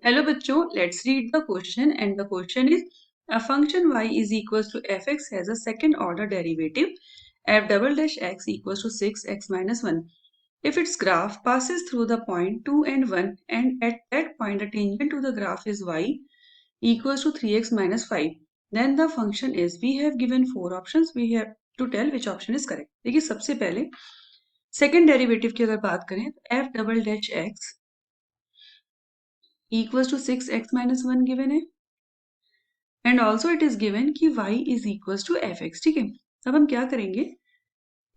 Hello बच्चों, let's read the question and the question is a function y is equals to fx has a second order derivative f double dash x equals to 6x minus 1. If its graph passes through the point 2 and 1 and at that point the tangent to the graph is y equals to 3x minus 5, then the function is, we have given 4 options, we have to tell which option is correct. देखिए सबसे पहले second derivative की अगर बात करें तो f double dash x equals to 6x minus 1 given है and also it is given कि y is equal to f x. ठीक है, अब हम क्या करेंगे,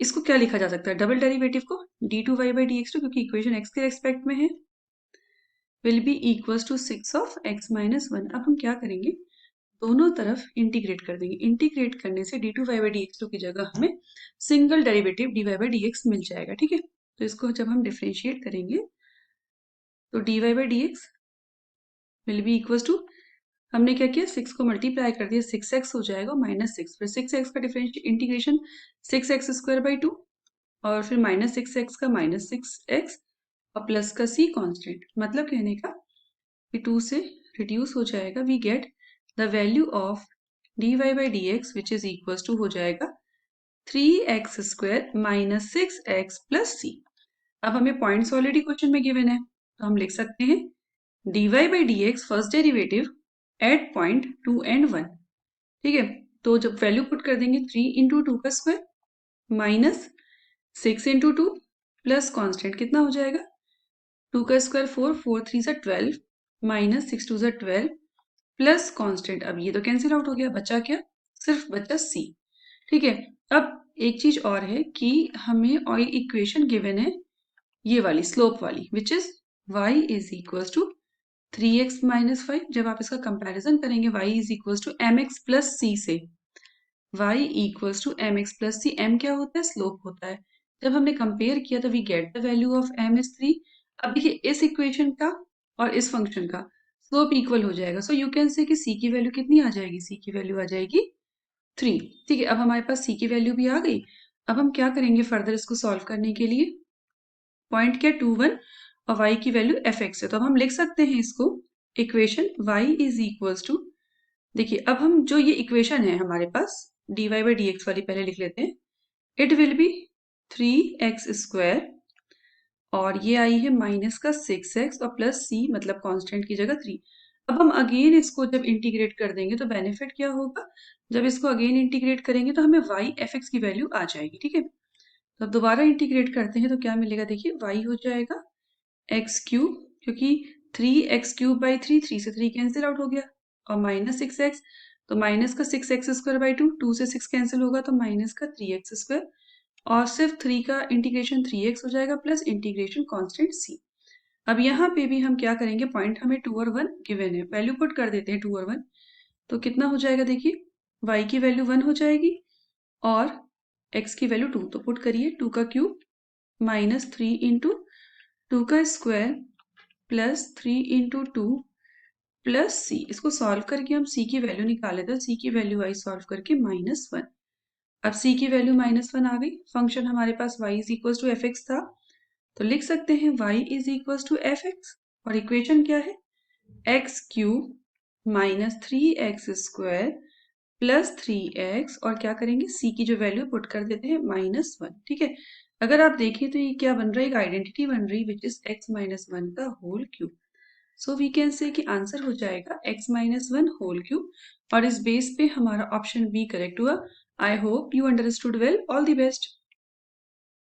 इसको क्या लिखा जा सकता है, डबल डेरिवेटिव को d2y by dx2, क्योंकि इक्वेशन x के रेस्पेक्ट में है, will be equal to 6 of x minus 1. अब हम क्या करेंगे, दोनों तरफ इंटीग्रेट कर देंगे. इंटीग्रेट करने से d2y by dx2 की जगह हमें single derivative dy by dx मिल जाएगा. ठीक है, तो इसको जब हम डिफरेंशिएट करेंगे तो dy by dx will be equal to, हमने क्या किया, 6 को मल्टीप्लाई कर दिया, 6x हो जाएगा माइनस 6, फिर 6x का differential integration 6x square by 2 और फिर माइनस 6x का माइनस 6x और प्लस का c कांस्टेंट. मतलब कहने का कि 2 से रिड्यूस हो जाएगा, we get the value of dy by dx which is equal to हो जाएगा 3x square minus 6x plus c. अब हमें पॉइंट्स ऑलरेडी क्वेश्चन में गिवन है, तो हम लिख सकते हैं dy by dx first derivative eight point 2 and 1. ठीक है, तो जब वैल्यू पुट कर देंगे 3 इंटू 2 का square minus 6 into 2 plus constant कितना हो जाएगा, 2 का स्क्वायर 4, 4 3 से 12 माइनस 6 2 से 12 प्लस कॉन्स्टेंट. अब ये तो कैंसिल आउट हो गया, बचा क्या, सिर्फ बचा c. ठीक है, अब एक चीज और है कि हमें और इक्वेशन गिवन है ये वाली स्लोप वाली, which is y is equal to 3x minus 5. जब आप इसका कंपैरिजन करेंगे y is equal to m x plus c से, y equal to m x plus c, m क्या होता है, स्लोप होता है. जब हमने कंपेयर किया तो we get the value of m is 3. अब देखिए इस इक्वेशन का और इस फंक्शन का स्लोप इक्वल हो जाएगा, सो यू कैन से कि c की वैल्यू कितनी आ जाएगी, c की वैल्यू आ जाएगी 3. ठीक है, अब हमारे पास c की वैल्यू भी आ गई. अब हम क्या करेंगे फर्दर इसको सॉल्व करने के लिए, पॉइंट क्या 2 1 और y की वैल्यू एफ एक्स है, तो अब हम लिख सकते हैं इसको equation y is equals to, देखिए अब हम जो ये इक्वेशन है हमारे पास dy बाई डी एक्स वाली पहले लिख लेते हैं, it will be 3x square और ये आई है माइनस का 6x और प्लस c, मतलब कांस्टेंट की जगह 3. अब हम अगेन इसको जब इंटीग्रेट कर देंगे तो बेनिफिट क्या होगा, जब इसको अगेन इंटीग्रेट करेंगे तो हमें y एफ एक्स की वैल्यू आ जाएगी. ठीक है, तो अब दोबारा इंटीग्रेट करते हैं तो क्या मिलेगा, देखिए y हो जाएगा एक्स क्यूब, क्योंकि 3x क्यूब बाई 3, 3 से 3 कैंसिल आउट हो गया, और माइनस 6x, तो माइनस का 6x स्क्वायर बाई 2, 2 से 6 कैंसिल होगा तो माइनस का 3x स्क्वायर और सिर्फ 3 का इंटीग्रेशन 3x हो जाएगा प्लस इंटीग्रेशन कांस्टेंट c. अब यहाँ पे भी हम क्या करेंगे, पॉइंट हमें 2 और 1 गिवन है, वैल्यू पुट कर देते हैं 2 और 1, तो कितना हो जाएगा, देखिए y की वैल्यू 1 हो जाएगी और x की वैल्यू 2, तो पुट करिए 2 का क्यूब माइनस 3 इंटू 2 का square plus 3 into 2 plus c. इसको सॉल्व करके हम c की वैल्यू निकाले, तो c की वैल्यू आई सॉल्व करके -1. अब c की वैल्यू -1 आ गई, फंक्शन हमारे पास y is equal to f x था, तो लिख सकते हैं y is equal to f x और इक्वेशन क्या है, x cube minus 3x square plus 3x और क्या करेंगे c की जो वैल्यू पुट कर देते हैं -1. ठीक है, अगर आप देखें तो ये क्या बन रहा है, एक आइडेंटिटी बन रही विच इज x माइनस 1 का whole cube. So we can say कि आंसर हो जाएगा x माइनस 1 होल क्यूब और इस बेस पे हमारा ऑप्शन बी करेक्ट हुआ. I hope you understood well. All the best.